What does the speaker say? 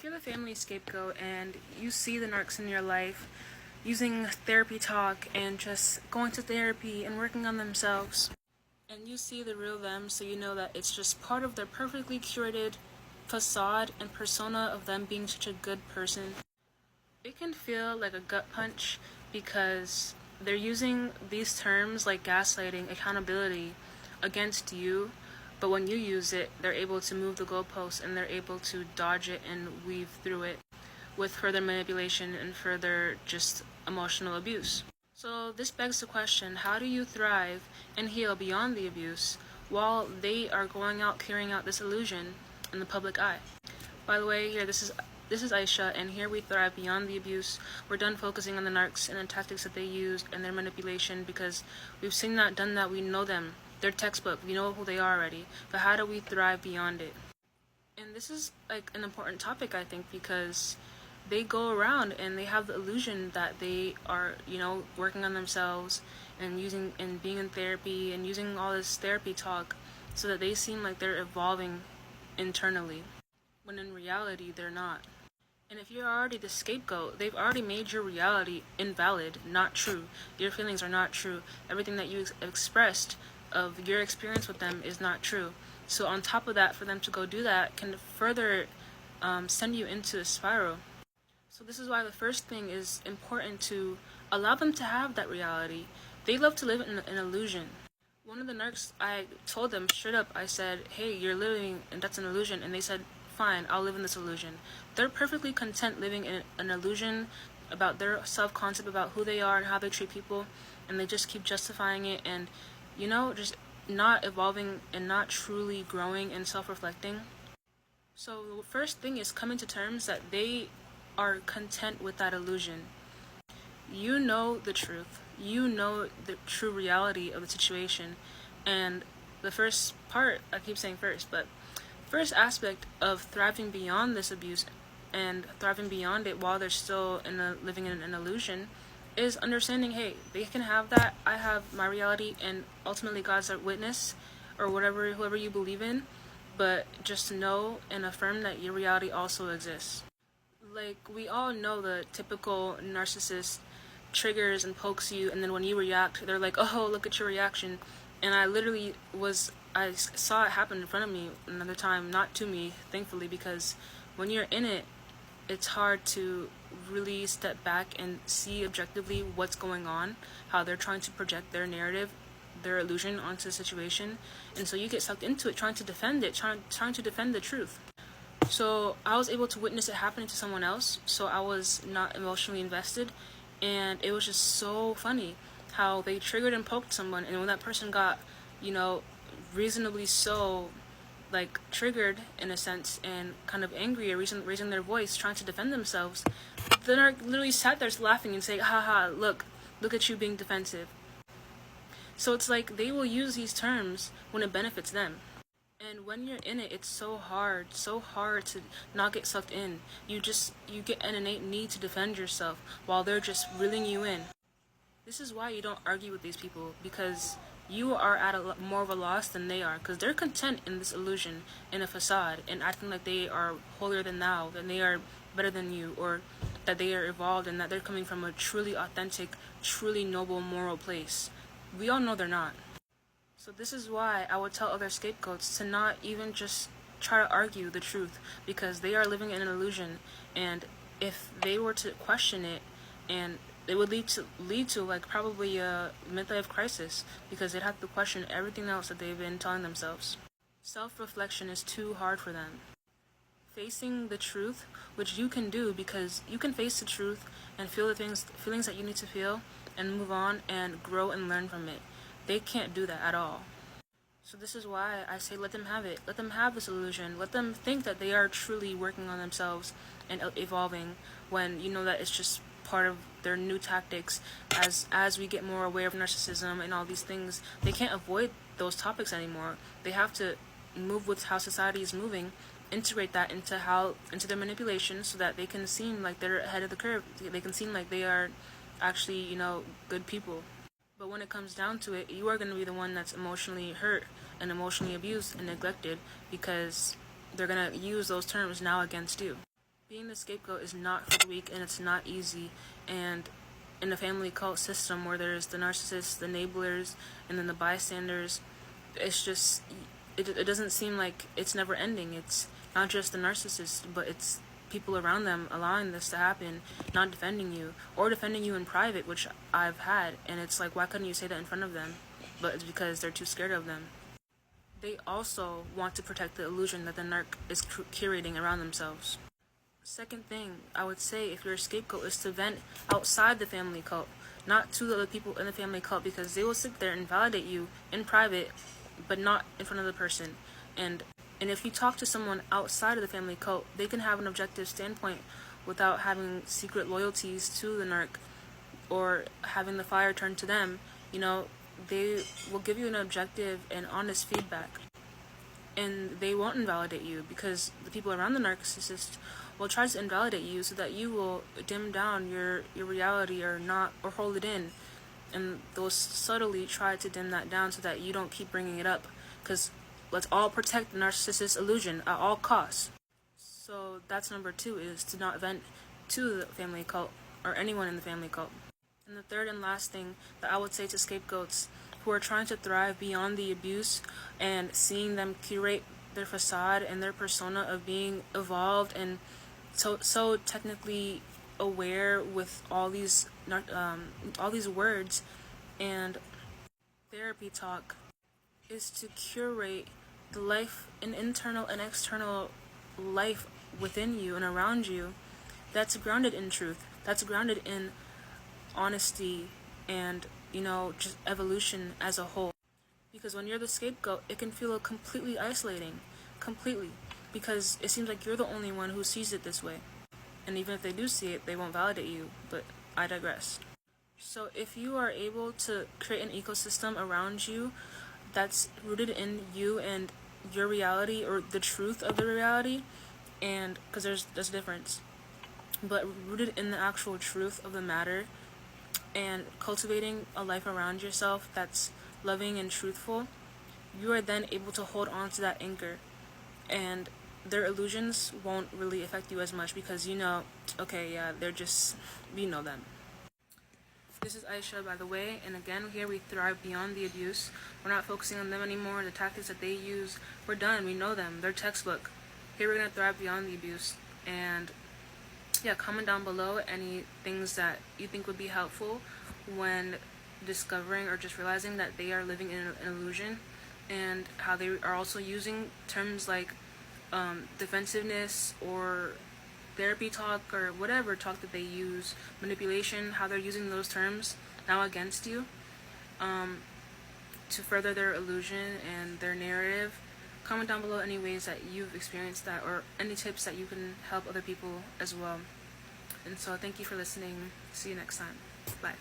If you're the family scapegoat and you see the narcs in your life using therapy talk and just going to therapy and working on themselves, and you see the real them, so you know that it's just part of their perfectly curated facade and persona of them being such a good person, it can feel like a gut punch because they're using these terms like gaslighting, accountability against you, but when you use it, they're able to move the goalposts and they're able to dodge it and weave through it with further manipulation and further just emotional abuse. So this begs the question, how do you thrive and heal beyond the abuse while they are going out carrying out this illusion in the public eye? By the way, this is Aisha, and here we thrive beyond the abuse. We're done focusing on the narcs and the tactics that they used and their manipulation because we've seen that, done that, we know them. They're textbook, we know who they are already. But how do we thrive beyond it? And this is like an important topic, I think, because they go around and they have the illusion that they are, working on themselves and using and being in therapy and using all this therapy talk so that they seem like they're evolving internally, when in reality they're not. And if you're already the scapegoat, they've already made your reality invalid, not true. Your feelings are not true. Everything that you expressed of your experience with them is not true. So on top of that, for them to go do that can further send you into a spiral. So this is why the first thing is important to allow them to have that reality. They love to live in an illusion. One of the narcs, I told them straight up, I said, hey, you're living, and that's an illusion. And they said, fine, I'll live in this illusion. They're perfectly content living in an illusion about their self-concept, about who they are and how they treat people. And they just keep justifying it and, just not evolving and not truly growing and self-reflecting. So the first thing is coming to terms that they are content with that illusion. You know the truth. You know the true reality of the situation. And the first part, I keep saying first, but first aspect of thriving beyond this abuse and thriving beyond it while they're still living in an illusion is understanding, hey, they can have that, I have my reality, and ultimately God's our witness, or whoever you believe in, but just know and affirm that your reality also exists. Like, we all know the typical narcissist triggers and pokes you, and then when you react, they're like, oh, look at your reaction. And I saw it happen in front of me another time, not to me, thankfully, because when you're in it, it's hard to really step back and see objectively what's going on, how they're trying to project their narrative, their illusion onto the situation. And so you get sucked into it, trying to defend it, trying to defend the truth. So I was able to witness it happening to someone else, so I was not emotionally invested, and it was just so funny how they triggered and poked someone, and when that person got, reasonably so, triggered in a sense and kind of angry or raising their voice, trying to defend themselves, the narc literally sat there laughing and saying, haha, look at you being defensive. So it's like they will use these terms when it benefits them. And when you're in it, it's so hard to not get sucked in. You get an innate need to defend yourself while they're just reeling you in. This is why you don't argue with these people, because you are at more of a loss than they are, because they're content in this illusion, in a facade, and acting like they are holier than thou, that they are better than you, or that they are evolved and that they're coming from a truly authentic, truly noble, moral place. We all know they're not. So this is why I would tell other scapegoats to not even just try to argue the truth, because they are living in an illusion, and if they were to question it, and it would lead to probably a midlife crisis, because they'd have to question everything else that they've been telling themselves. Self-reflection is too hard for them. Facing the truth, which you can do, because you can face the truth and feel the feelings that you need to feel and move on and grow and learn from it. They can't do that at all. So this is why I say let them have it. Let them have this illusion. Let them think that they are truly working on themselves and evolving, when you know that it's just part of their new tactics. As we get more aware of narcissism and all these things, they can't avoid those topics anymore. They have to move with how society is moving, integrate that into their manipulation, so that they can seem like they're ahead of the curve. They can seem like they are actually, good people. But when it comes down to it, you are going to be the one that's emotionally hurt and emotionally abused and neglected, because they're going to use those terms now against you. Being the scapegoat is not for the weak, and it's not easy. And in a family cult system where there's the narcissists, the enablers, and then the bystanders, it's just, it doesn't seem like it's never ending. It's not just the narcissist, but it's people around them allowing this to happen, not defending you, or defending you in private, which I've had. And it's like, why couldn't you say that in front of them? But it's because they're too scared of them. They also want to protect the illusion that the narc is curating around themselves. Second thing I would say, if you're a scapegoat, is to vent outside the family cult, not to the other people in the family cult, because they will sit there and validate you in private, but not in front of the person. And if you talk to someone outside of the family cult, they can have an objective standpoint without having secret loyalties to the narc or having the fire turned to them. You know, they will give you an objective and honest feedback. And they won't invalidate you, because the people around the narcissist will try to invalidate you so that you will dim down your reality or hold it in. And they'll subtly try to dim that down so that you don't keep bringing it up. Because let's all protect the narcissist's illusion at all costs. So that's number 2, is to not vent to the family cult or anyone in the family cult. And the third and last thing that I would say to scapegoats who are trying to thrive beyond the abuse and seeing them curate their facade and their persona of being evolved and so technically aware with all these words and therapy talk, is to curate the life, an internal and external life within you and around you that's grounded in truth, that's grounded in honesty and, just evolution as a whole. Because when you're the scapegoat, it can feel completely isolating, completely, because it seems like you're the only one who sees it this way. And even if they do see it, they won't validate you, but I digress. So if you are able to create an ecosystem around you that's rooted in you and your reality, or the truth of the reality, and because there's a difference, but rooted in the actual truth of the matter, and cultivating a life around yourself that's loving and truthful, you are then able to hold on to that anchor, and their illusions won't really affect you as much, because okay, yeah, they're just, them. This is Aisha, by the way, and again, here we thrive beyond the abuse. We're not focusing on them anymore, the tactics that they use. We're done, we know them, they're textbook. Here we're going to thrive beyond the abuse. And yeah, comment down below any things that you think would be helpful when discovering or just realizing that they are living in an illusion, and how they are also using terms like defensiveness or therapy talk or whatever talk that they use, manipulation, how they're using those terms now against you to further their illusion and their narrative. Comment down below any ways that you've experienced that, or any tips that you can help other people as well. And so thank you for listening. See you next time. Bye.